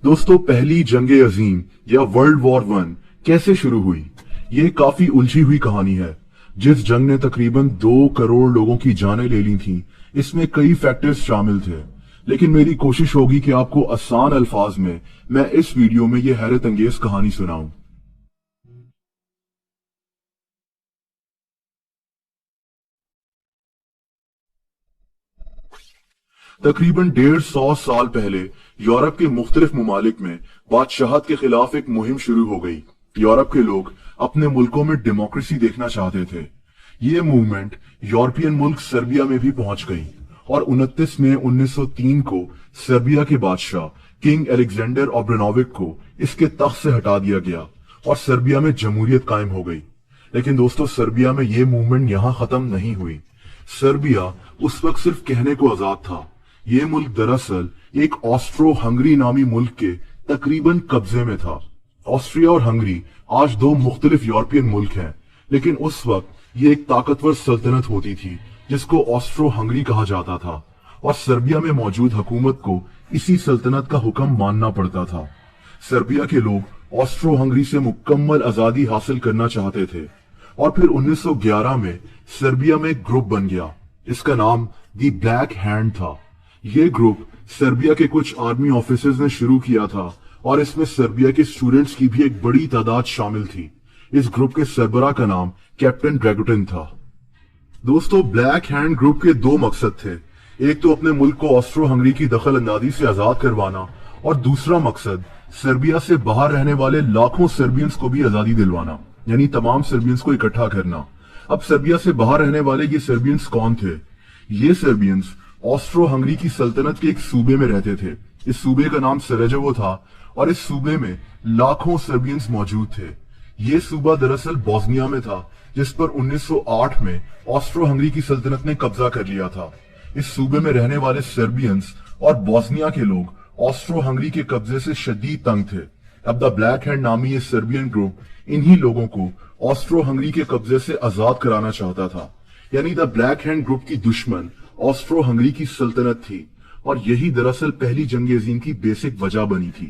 दोस्तों, पहली जंग अजीम या वर्ल्ड वॉर वन कैसे शुरू हुई? ये काफी उलझी हुई कहानी है। जिस जंग ने तकरीबन 2 करोड़ लोगों की जानें ले ली थीं, इसमें कई फैक्टर्स शामिल थे। लेकिन मेरी कोशिश होगी कि आपको आसान अल्फाज में मैं इस वीडियो में ये हैरत अंगेज कहानी सुनाऊं। तकरीबन 150 साल पहले यूरोप के मुख्तलिफ ममालिक में बादशाहत के खिलाफ एक मुहिम शुरू हो गई। यूरोप के लोग अपने मुल्कों में डेमोक्रेसी देखना चाहते थे। ये मूवमेंट यूरोपियन मुल्क सर्बिया में भी पहुंच गई और 29 मई 1903 को सर्बिया के बादशाह किंग अलेक्जेंडर ओब्रेनोविक को इसके तख्त से हटा दिया गया और सर्बिया में जमहूरियत कायम हो गई। लेकिन दोस्तों, सर्बिया में ये मूवमेंट यहां खत्म नहीं हुई। सर्बिया उस वक्त सिर्फ कहने को आजाद था। ये मुल्क दरअसल एक ऑस्ट्रो हंगरी नामी मुल्क के तकरीबन कब्जे में था। ऑस्ट्रिया और हंगरी आज 2 मुख्तलिफ यूरोपियन मुल्क हैं, लेकिन उस वक्त ये एक ताकतवर सल्तनत होती थी जिसको ऑस्ट्रो हंगरी कहा जाता था, और सर्बिया में मौजूद हुकूमत को इसी सल्तनत का हुक्म मानना पड़ता था। सर्बिया के लोग ऑस्ट्रो हंगरी से मुकम्मल आजादी हासिल करना चाहते थे और फिर 1911 में सर्बिया में एक ग्रुप बन गया। इसका नाम दी ब्लैक हैंड था। ये ग्रुप सर्बिया के कुछ आर्मी ऑफिसर्स ने शुरू किया था और इसमें सर्बिया के स्टूडेंट्स की भी एक बड़ी तादाद शामिल थी। इस ग्रुप के सरबराह का नाम कैप्टन ड्रैगुटिन था। दोस्तों, ब्लैक हैंड ग्रुप के 2 मकसद थे। एक तो अपने मुल्क को ऑस्ट्रो हंगरी की दखल अंदाजी से आजाद करवाना, और दूसरा मकसद सर्बिया से बाहर रहने वाले लाखों सर्बियंस को भी आजादी दिलवाना, यानी तमाम सर्बियंस को इकट्ठा करना। अब सर्बिया से बाहर रहने वाले ये सर्बियंस कौन थे? ये सर्बियंस ऑस्ट्रो हंगरी की सल्तनत के एक सूबे में रहते थे। इस सूबे का नाम सराजेवो था और इस सूबे में लाखों सर्बियंस मौजूद थे। ये सूबा दरअसल बोस्निया में था, जिस पर 1908 में ऑस्ट्रो हंगरी की सल्तनत ने कब्जा कर लिया था। इस सूबे में रहने वाले सर्बियंस और बोस्निया के लोग ऑस्ट्रो हंगरी के कब्जे से शदीद तंग थे। अब द ब्लैक हैंड नामी ये सर्बियन ग्रुप इन्हीं लोगों को ऑस्ट्रो हंगरी के कब्जे से आजाद कराना चाहता था। यानी द ब्लैक हैंड ग्रुप की दुश्मन ऑस्ट्रो हंगरी की सल्तनत थी, और यही दरअसल पहली जंग अजीम की बेसिक वजह बनी थी।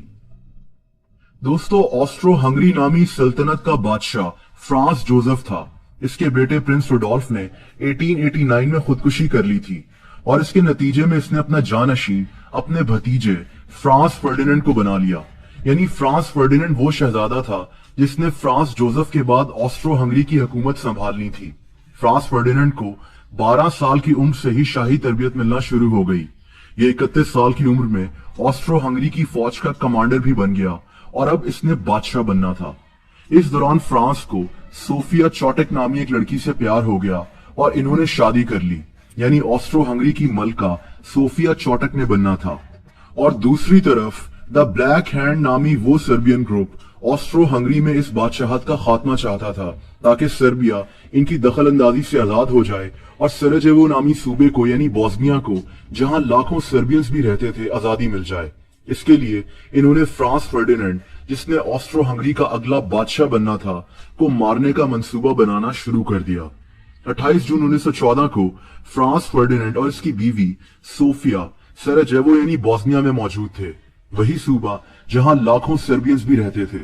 दोस्तों, ऑस्ट्रो हंगरी नामी सल्तनत का बादशाह फ्रांस जोसेफ था। इसके बेटे प्रिंस रुडोल्फ ने 1889 में खुदकुशी कर ली थी और इसके नतीजे में इसने अपना जानशीन अपने भतीजे फ्रांस फर्डिनेंड को बना लिया। यानी फ्रांस फर्डिनेंड वो शहजादा था जिसने फ्रांस जोसेफ के बाद ऑस्ट्रो हंगरी की हुकूमत संभालनी थी। फ्रांस फर्डिनेंड को 12 साल की उम्र से ही शाही तरबियत मिलना शुरू हो गई। ये 31 साल की उम्र में ऑस्ट्रो हंगरी की फौज का कमांडर भी बन गया और अब इसने बादशाह बनना था। इस दौरान फ्रांस को सोफिया चोटेक नामी एक लड़की से प्यार हो गया और इन्होंने शादी कर ली। यानी ऑस्ट्रो हंगरी की मलका सोफिया चोटेक ने बनना था। और दूसरी तरफ द ब्लैक हैंड नामी वो सर्बियन ग्रुप ऑस्ट्रो हंगरी में इस बादशाहत का खात्मा चाहता था, ताकि सर्बिया इनकी दखल अंदाजी से आजाद हो जाए और सराजेवो नामी सूबे को, यानी बोस्निया को, जहां लाखों सर्बियंस भी रहते थे, आजादी मिल जाए। इसके लिए इन्होंने फ्रांस फर्डिनेंड, जिसने ऑस्ट्रो हंगरी का अगला बादशाह बनना था, को मारने का मंसूबा बनाना शुरू कर दिया। 28 जून 1914 को फ्रांस फर्डिनेंड और इसकी बीवी सोफिया सराजेवो यानी बोस्निया में मौजूद थे, वही सूबा जहां लाखों सर्बियंस भी रहते थे।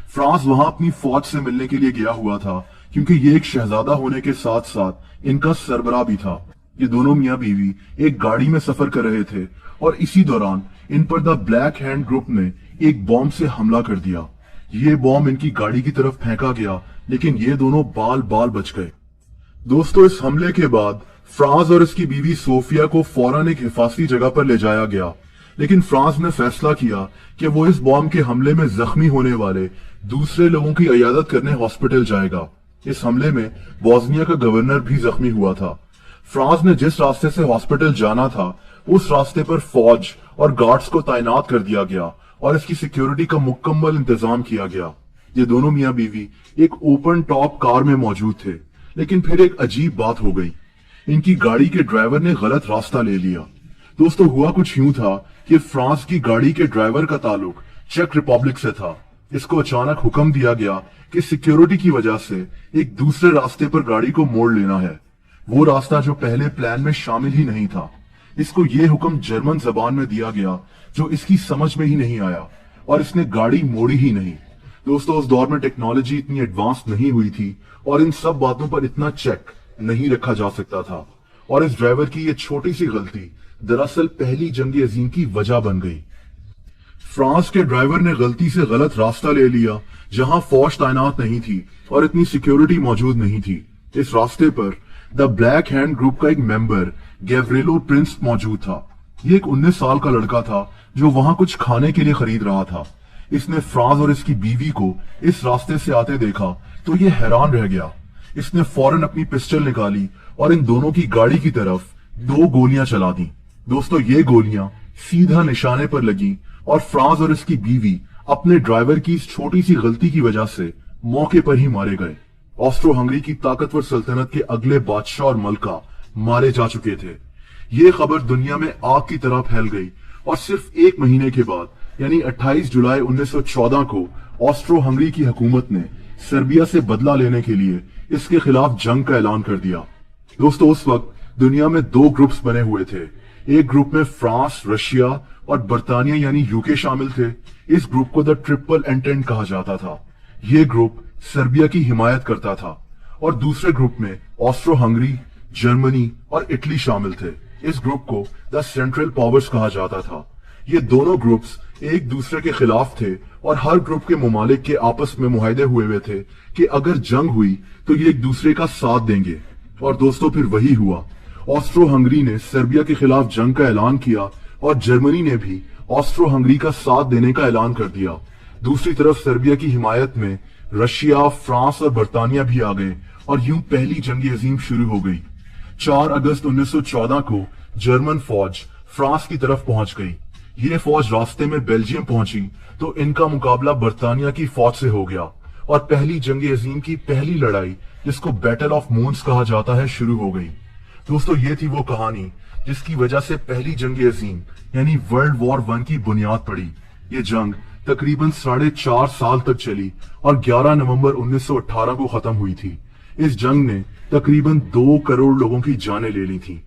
फ्रांस वहां अपनी फौज से मिलने के लिए गया हुआ था, क्योंकि ये एक शहजादा होने के साथ साथ इनका सरबराह भी था। ये दोनों मियां बीवी एक गाड़ी में सफर कर रहे थे और इसी दौरान इन पर द ब्लैक हैंड ग्रुप ने एक बॉम्ब से हमला कर दिया। ये बॉम्ब इनकी गाड़ी की तरफ फेंका गया, लेकिन ये दोनों बाल बाल बच गए। दोस्तों, इस हमले के बाद फ्रांस और इसकी बीवी सोफिया को फौरन एक हिफाजती जगह पर ले जाया गया, लेकिन फ्रांस ने फैसला किया कि वो इस बॉम्ब के हमले में जख्मी होने वाले दूसरे लोगों की इयादत करने हॉस्पिटल जाएगा। इस हमले में बोस्निया का गवर्नर भी जख्मी हुआ था। फ्रांस ने जिस रास्ते से हॉस्पिटल जाना था, उस रास्ते पर फौज और गार्ड्स को तैनात कर दिया गया और इसकी सिक्योरिटी का मुकम्मल इंतजाम किया गया। ये दोनों मियां बीवी एक ओपन टॉप कार में मौजूद थे, लेकिन फिर एक अजीब बात हो गई। इनकी गाड़ी के ड्राइवर ने गलत रास्ता ले लिया। दोस्तों, हुआ कुछ यूं था कि फ्रांस की गाड़ी के ड्राइवर का ताल्लुक चेक रिपब्लिक से था। इसको अचानक हुक्म दिया गया कि सिक्योरिटी की वजह से एक दूसरे रास्ते पर गाड़ी को मोड़ लेना है, वो रास्ता जो पहले प्लान में शामिल ही नहीं था। इसको ये हुक्म जर्मन जबान में दिया गया, जो इसकी समझ में ही नहीं आया। और इसने गाड़ी मोड़ी ही नहीं। दोस्तों, उस दौर में टेक्नोलॉजी इतनी एडवांस नहीं हुई थी और इन सब बातों पर इतना चेक नहीं रखा जा सकता था, और इस ड्राइवर की ये छोटी सी गलती दरअसल पहली जंग अजीम की वजह बन गई। फ्रांस के ड्राइवर ने गलती से गलत रास्ता ले लिया जहां फौज तैनात नहीं थी और इतनी सिक्योरिटी मौजूद नहीं थी। इस रास्ते पर द ब्लैक हैंड ग्रुप का एक मेंबर गैव्रिलो प्रिंस मौजूद था। ये एक 19 साल का लड़का था जो वहां कुछ खाने के लिए खरीद रहा था। इसने फ्रांस और इसकी बीवी को इस रास्ते से आते देखा तो ये हैरान रह गया। इसने फौरन अपनी पिस्टल निकाली और इन दोनों की गाड़ी की तरफ 2 गोलियां चला दी। दोस्तों, ये गोलियां सीधा निशाने पर लगी और फ्रांस और इसकी बीवी अपने ड्राइवर की इस छोटी सी गलती की वजह से मौके पर ही मारे गए। ऑस्ट्रो हंगरी की ताकतवर सल्तनत के अगले बादशाह और मलका मारे जा चुके थे। ये खबर दुनिया में आग की तरह फैल गई और सिर्फ 1 महीने के बाद यानी 28 जुलाई 1914 को ऑस्ट्रो हंगरी की हुकूमत ने सर्बिया से बदला लेने के लिए इसके खिलाफ जंग का ऐलान कर दिया। दोस्तों, उस वक्त दुनिया में 2 ग्रुप्स बने हुए थे। एक ग्रुप में फ्रांस, रशिया और बर्तानिया यानी यूके शामिल थे। इस ग्रुप को द ट्रिपल एंटेंट कहा जाता था। ये ग्रुप सर्बिया की हिमायत करता था। और दूसरे ग्रुप में ऑस्ट्रो हंगरी, जर्मनी और इटली शामिल थे। इस ग्रुप को द सेंट्रल पावर्स कहा जाता था। ये दोनों ग्रुप्स एक दूसरे के खिलाफ थे और हर ग्रुप के ममालिक के आपस में मुआहदे हुए थे कि अगर जंग हुई तो ये एक दूसरे का साथ देंगे। और दोस्तों, फिर वही हुआ। ऑस्ट्रो हंगरी ने सर्बिया के खिलाफ जंग का ऐलान किया और जर्मनी ने भी ऑस्ट्रो हंगरी का साथ देने का ऐलान कर दिया। दूसरी तरफ सर्बिया की हिमायत में रशिया, फ्रांस और बर्तानिया भी आ गए और यूं पहली जंग अजीम शुरू हो गई। 4 अगस्त 1914 को जर्मन फौज फ्रांस की तरफ पहुंच गई। ये फौज रास्ते में बेल्जियम पहुंची तो इनका मुकाबला बर्तानिया की फौज से हो गया और पहली जंग अजीम की पहली लड़ाई, जिसको बैटल ऑफ मून्स कहा जाता है, शुरू हो गई। दोस्तों, ये थी वो कहानी जिसकी वजह से पहली जंग अजीम यानी वर्ल्ड वॉर 1 की बुनियाद पड़ी। ये जंग तकरीबन 4.5 साल तक चली और 11 नवंबर 1918 को खत्म हुई थी। इस जंग ने तकरीबन 2 करोड़ लोगों की जानें ले ली थी।